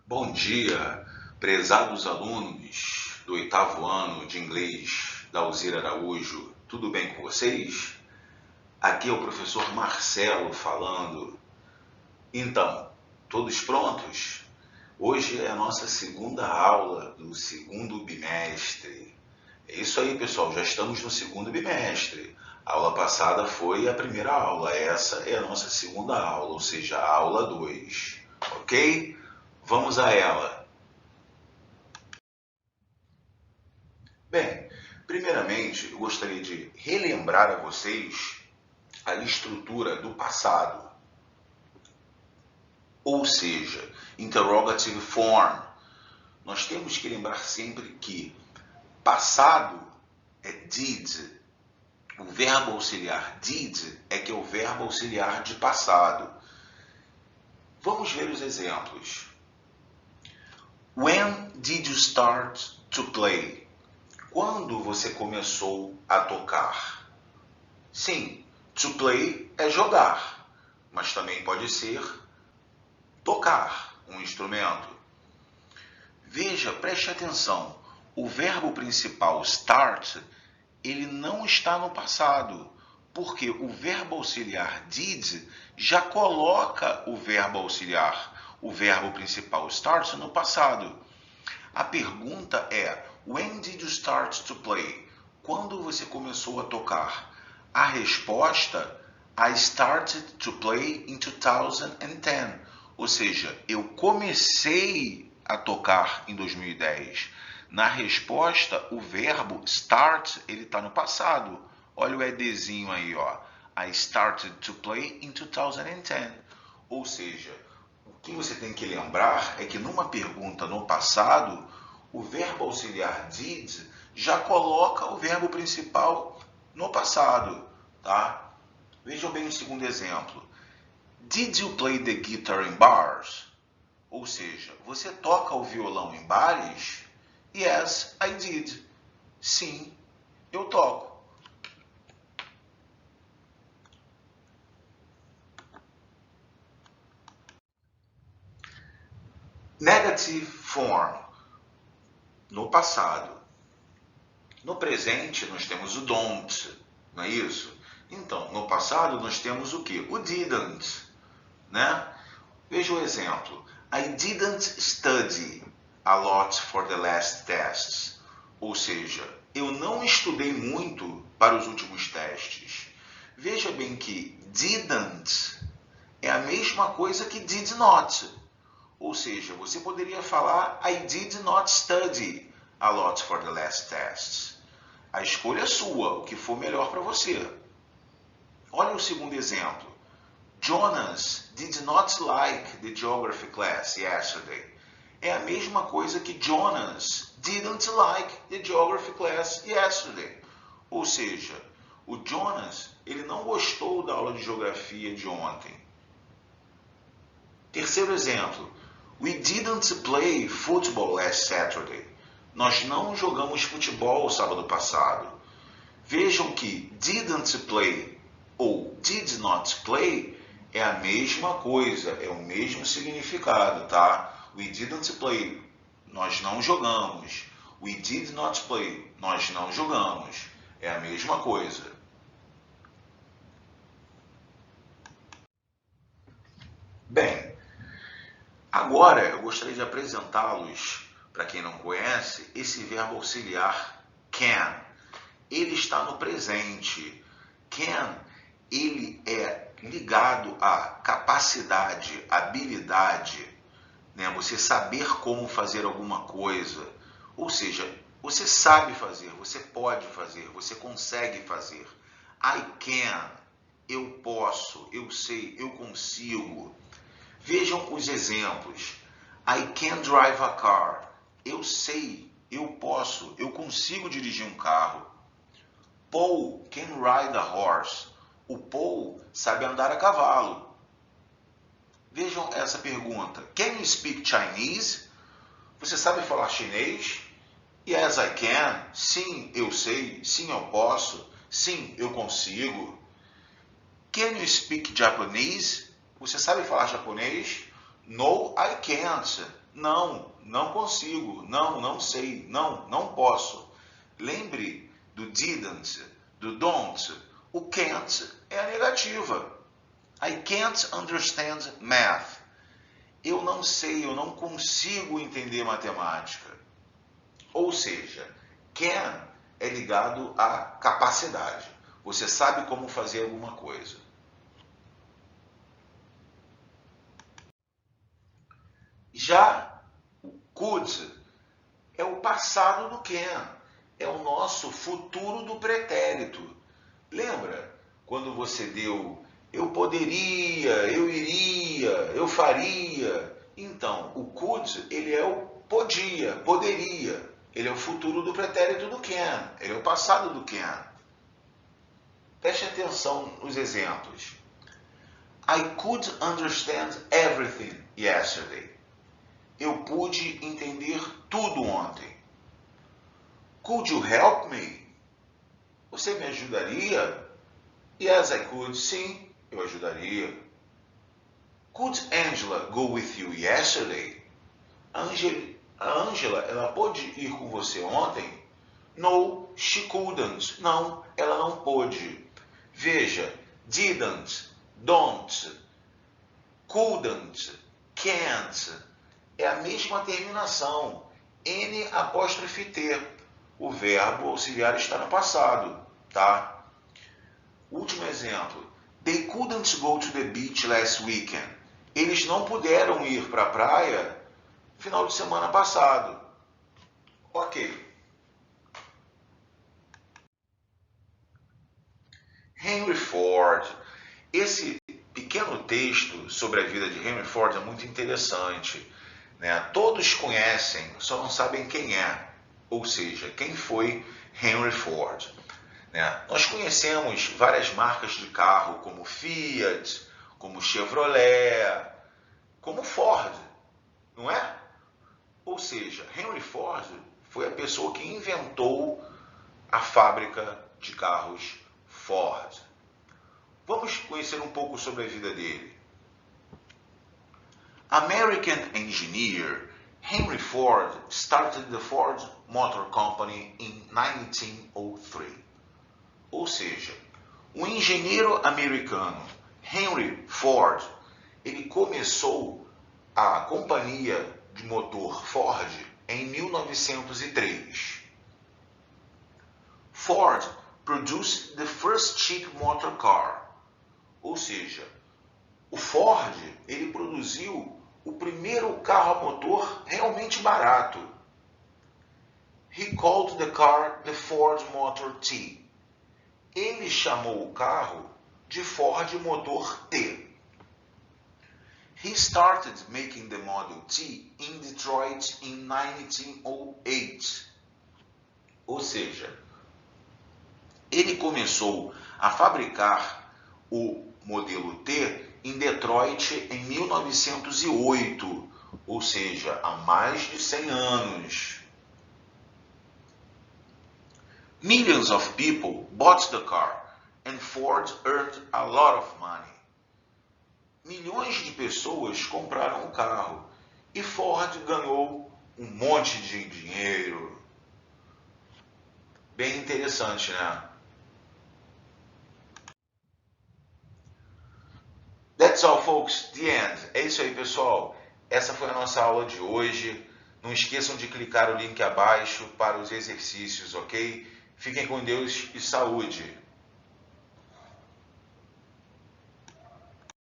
Bom dia, prezados alunos do oitavo ano de inglês da Alzira Araújo. Tudo bem com vocês? Aqui é o professor Marcelo falando. Então, todos prontos? Hoje é a nossa segunda aula do segundo bimestre. É isso aí, pessoal, já estamos no segundo bimestre. A aula passada foi a primeira aula, essa é a nossa segunda aula, ou seja, a aula 2. Ok? Vamos a ela. Bem, primeiramente eu gostaria de relembrar a vocês a estrutura do passado, ou seja, interrogative form. Nós temos que lembrar sempre que passado é did, o verbo auxiliar did é que é o verbo auxiliar de passado. Vamos ver os exemplos. When did you start to play? Quando você começou a tocar? Sim, to play é jogar, mas também pode ser tocar um instrumento. Veja, preste atenção, o verbo principal start, ele não está no passado, porque o verbo auxiliar did já coloca o verbo auxiliar, o verbo principal start, no passado. A pergunta é, when did you start to play? Quando você começou a tocar? A resposta, I started to play in 2010. Ou seja, eu comecei a tocar em 2010. Na resposta, o verbo start, ele está no passado. Olha o edzinho aí, ó. I started to play in 2010. Ou seja, o que você tem que lembrar é que numa pergunta no passado, o verbo auxiliar did já coloca o verbo principal no passado, tá? Vejam bem o segundo exemplo. Did you play the guitar in bars? Ou seja, você toca o violão em bares? Yes, I did. Sim, eu toco. Negative form, no passado. No presente, nós temos o don't, não é isso? Então, no passado, nós temos o quê? O didn't, né? Veja o exemplo. I didn't study a lot for the last tests. Ou seja, eu não estudei muito para os últimos testes. Veja bem que didn't é a mesma coisa que did not. Ou seja, você poderia falar I did not study a lot for the last tests. A escolha é sua, o que for melhor para você. Olha o segundo exemplo. Jonas did not like the geography class yesterday. É a mesma coisa que Jonas didn't like the geography class yesterday. Ou seja, o Jonas, ele não gostou da aula de geografia de ontem. Terceiro exemplo. We didn't play football last Saturday. Nós não jogamos futebol sábado passado. Vejam que didn't play ou did not play é a mesma coisa, é o mesmo significado, tá? We didn't play, nós não jogamos. We did not play, nós não jogamos. É a mesma coisa. Bem, agora eu gostaria de apresentá-los, para quem não conhece, esse verbo auxiliar can. Ele está no presente. Can, ele é ligado à capacidade, habilidade, né? Você saber como fazer alguma coisa. Ou seja, você sabe fazer, você pode fazer, você consegue fazer. I can, eu posso, eu sei, eu consigo. Vejam os exemplos. I can drive a car. Eu sei, eu posso, eu consigo dirigir um carro. Paul can ride a horse. O Paul sabe andar a cavalo. Vejam essa pergunta. Can you speak Chinese? Você sabe falar chinês? Yes, I can. Sim, eu sei. Sim, eu posso. Sim, eu consigo. Can you speak Japanese? Você sabe falar japonês? No, I can't. Não, não consigo. Não, não sei. Não, não posso. Lembre do didn't, do don't. O can't é a negativa. I can't understand math. Eu não sei, eu não consigo entender matemática. Ou seja, can é ligado à capacidade. Você sabe como fazer alguma coisa. Já o could é o passado do can. É o nosso futuro do pretérito. Lembra quando você deu eu poderia, eu iria, eu faria? Então, o could, ele é o podia, poderia. Ele é o futuro do pretérito do can. Ele é o passado do can. Preste atenção nos exemplos. I could understand everything yesterday. Eu pude entender tudo ontem. Could you help me? Você me ajudaria? Yes, I could. Sim, eu ajudaria. Could Angela go with you yesterday? A Angela, ela pôde ir com você ontem? No, she couldn't. Não, ela não pôde. Veja, didn't, don't, couldn't, can't. É a mesma terminação. N apóstrofe T. O verbo auxiliar está no passado, tá? Último exemplo. They couldn't go to the beach last weekend. Eles não puderam ir para a praia final de semana passado. Ok. Henry Ford. Esse pequeno texto sobre a vida de Henry Ford é muito interessante, né? Todos conhecem, só não sabem quem é, ou seja, quem foi Henry Ford. Né? Nós conhecemos várias marcas de carro como Fiat, como Chevrolet, como Ford, não é? Ou seja, Henry Ford foi a pessoa que inventou a fábrica de carros Ford. Vamos conhecer um pouco sobre a vida dele. American engineer Henry Ford started the Ford Motor Company in 1903. Ou seja, o engenheiro americano Henry Ford, ele começou a companhia de motor Ford em 1903. Ford produced the first cheap motor car. Ou seja, o Ford, ele produziu o primeiro carro a motor realmente barato. He called the car the Ford Motor T. Ele chamou o carro de Ford Motor T. He started making the Model T in Detroit in 1908. Ou seja, ele começou a fabricar o modelo T em Detroit em 1908, ou seja, há mais de 100 anos. Millions of people bought the car and Ford earned a lot of money. Milhões de pessoas compraram o carro e Ford ganhou um monte de dinheiro. Bem interessante, né? That's all, folks. The end. É isso aí, pessoal. Essa foi a nossa aula de hoje. Não esqueçam de clicar o link abaixo para os exercícios, ok? Fiquem com Deus e saúde.